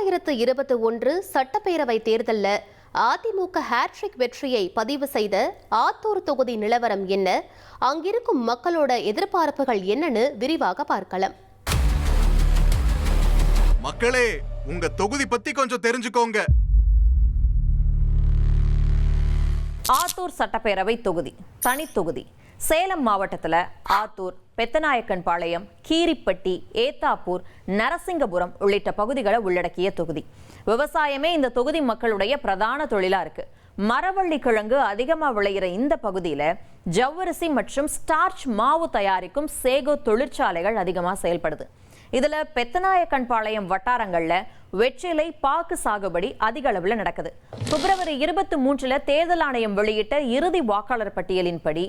2021 சட்டப்பேரவை தேர்தலில் அதிமுக ஹேட்ரிக் வெற்றியை பதிவு செய்த ஆத்தூர் தொகுதி நிலவரம் என்ன, அங்கிருக்கும் மக்களோட எதிர்பார்ப்புகள் என்னன்னு விரிவாக பார்க்கலாம். மக்களே, உங்க தொகுதி பத்தி கொஞ்சம் தெரிஞ்சுக்கோங்க. ஆத்தூர் சட்டப்பேரவை தொகுதி தனி தொகுதி. சேலம் மாவட்டத்தில் ஆத்தூர், பெத்தநாயக்கன்பாளையம், கீரிப்பட்டி, ஏத்தாப்பூர், நரசிங்கபுரம் உள்ளிட்ட பகுதிகளை உள்ளடக்கிய தொகுதி. விவசாயமே இந்த தொகுதி மக்களுடைய பிரதான தொழிலா இருக்கு. மரவள்ளி கிழங்கு அதிகமாக விளையிற இந்த பகுதியில ஜவ்வரிசி மற்றும் ஸ்டார்ச் மாவு தயாரிக்கும் சேகோ தொழிற்சாலைகள் அதிகமாக செயல்படுது. இதுல பெத்தநாயக்கன்பாளையம் வட்டாரங்கள்ல வெற்றிலை பாக்கு சாகுபடி அதிக அளவுல நடக்குது. பிப்ரவரி 23 தேர்தல் ஆணையம் வெளியிட்ட இறுதி வாக்காளர் பட்டியலின்படி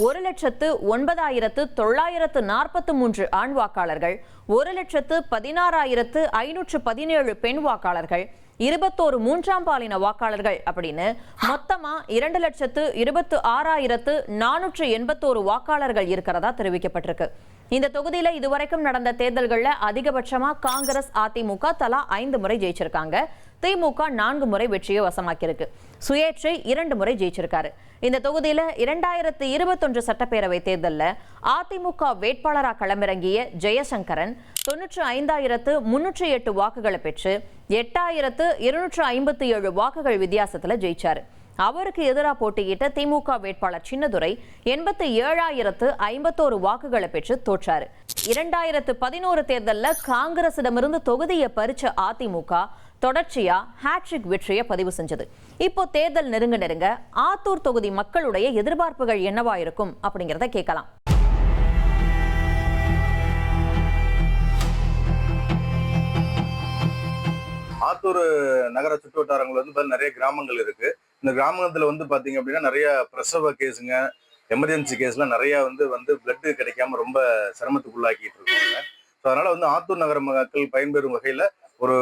1,09,943 ஆண் வாக்காளர்கள், 1,16,517 பெண் வாக்காளர்கள், 21 மூன்றாம் பாலின வாக்காளர்கள் அப்படின்னு மொத்தமா 2,26,481 வாக்காளர்கள் இருக்கிறதா தெரிவிக்கப்பட்டிருக்கு. இந்த தொகுதியில இதுவரைக்கும் நடந்த தேர்தல்கள்ல அதிகபட்சமா காங்கிரஸ், அதிமுக தலா 5 முறை ஜெயிச்சிருக்காங்க. திமுக 4 முறை வெற்றியை வசமாக்கியிருக்கு. சுயேட்சை 2 முறை ஜெயிச்சிருக்காரு. இந்த தொகுதியில 2021 சட்டப்பேரவை தேர்தலில் அதிமுக வேட்பாளராக களமிறங்கிய ஜெயசங்கரன் 95,308 வாக்குகளை பெற்று 8,257 வாக்குகள் வித்தியாசத்துல ஜெயிச்சாரு. அவருக்கு எதிராக போட்டியிட்ட திமுக வேட்பாளர் சின்னதுரை 87,051 வாக்குகளை பெற்று தோற்றாரு. 2011 தேர்தலில் காங்கிரசிடமிருந்து தொகுதியை பறிச்ச அதிமுக தொடர்ச்சியா ஹேட்ரிக் வெற்றியை பதிவு செஞ்சது. இப்போ தேர்தல் நெருங்க ஆத்தூர் தொகுதி மக்களுடைய எதிர்பார்ப்புகள் என்னவா இருக்கும் அப்படிங்கிறத கேட்கலாம். ஆத்தூர் நகர சுற்று வட்டாரங்கள் நிறைய கிராமங்கள் இருக்கு. இந்த கிராமத்துல பாத்தீங்க அப்படின்னா நிறைய பிரசவ கேஸுங்க, எமர்ஜென்சி கேஸ்லாம் நிறைய பிளட் கிடைக்காம ரொம்ப சிரமத்துக்குள்ளாக்கிட்டு இருக்காங்க. ஸோ அதனால ஆத்தூர் நகர மக்கள் பயன்பெறும் வகையில ஒரு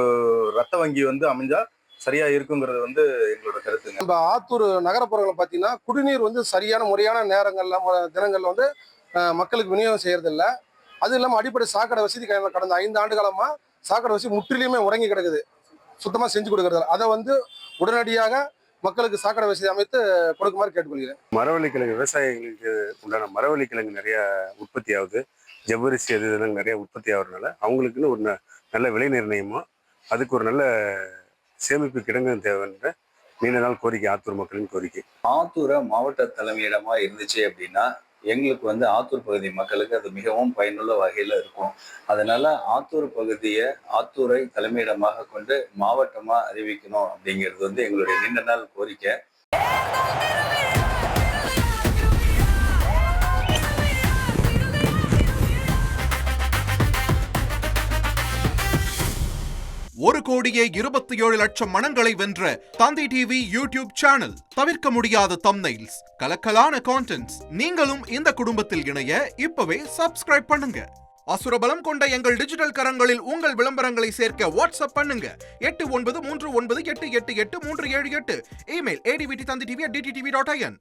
ரத்த வங்கி அமைஞ்சா சரியா இருக்குங்கிறது எங்களோட கருத்துங்க. நம்ம ஆத்தூர் நகரப்புறங்கள் பார்த்தீங்கன்னா குடிநீர் சரியான முறையான நேரங்கள்ல தினங்கள்ல மக்களுக்கு விநியோகம் செய்யறது இல்லை. அது இல்லாமல் அடிப்படை சாக்கடை வசதி கடந்த 5 ஆண்டு காலமா சாக்கடை வசதி முற்றிலுமே முடங்கி கிடக்குது. சுத்தமாக செஞ்சு கொடுக்கறது. அதை உடனடியாக மக்களுக்கு சாக்கடை வசதி அமைத்து கொடுக்குமாறு கேட்டுக்கொள்கிறேன். மரவள்ளி கிழங்கு விவசாயிகளுக்கு உண்டான மரவள்ளி கிழங்கு நிறைய உற்பத்தி ஆகுது. ஜவ்வரிசி அது இதெல்லாம் நிறைய உற்பத்தி ஆகுறதுனால அவங்களுக்குன்னு ஒரு நல்ல விலை நிர்ணயமோ அதுக்கு ஒரு நல்ல சேமிப்பு கிடங்கு தேவைன்ற நீண்ட நாள் கோரிக்கை ஆத்தூர் மக்களின் கோரிக்கை. ஆத்தூரை மாவட்ட தலைமையிடமா இருந்துச்சு அப்படின்னா எங்களுக்கு ஆத்தூர் பகுதி மக்களுக்கு அது மிகவும் பயனுள்ள வகையில இருக்கும். அதனால ஆத்தூர் பகுதியை ஆத்தூரை தலைமையிடமாக கொண்டு மாவட்டமா அறிவிக்கணும் அப்படிங்கிறது எங்களுடைய நீண்ட நாள் கோரிக்கை. ஒரு கோடியே 27 லட்சம் மனங்களை வென்ற தந்தி டிவி யூடியூப் சேனல். தவிர்க்க முடியாத தம்ப்நெயில்ஸ், கலக்கலான கான்டென்ட்ஸ். நீங்களும் இந்த குடும்பத்தில் இணைய இப்பவே சப்ஸ்கிரைப் பண்ணுங்க. அசுரபலம் கொண்ட எங்கள் டிஜிட்டல் கரங்களில் உங்கள் விளம்பரங்களை சேர்க்க வாட்ஸ்அப் பண்ணுங்க. 8939888838. Email advtthanditv@dttv.in.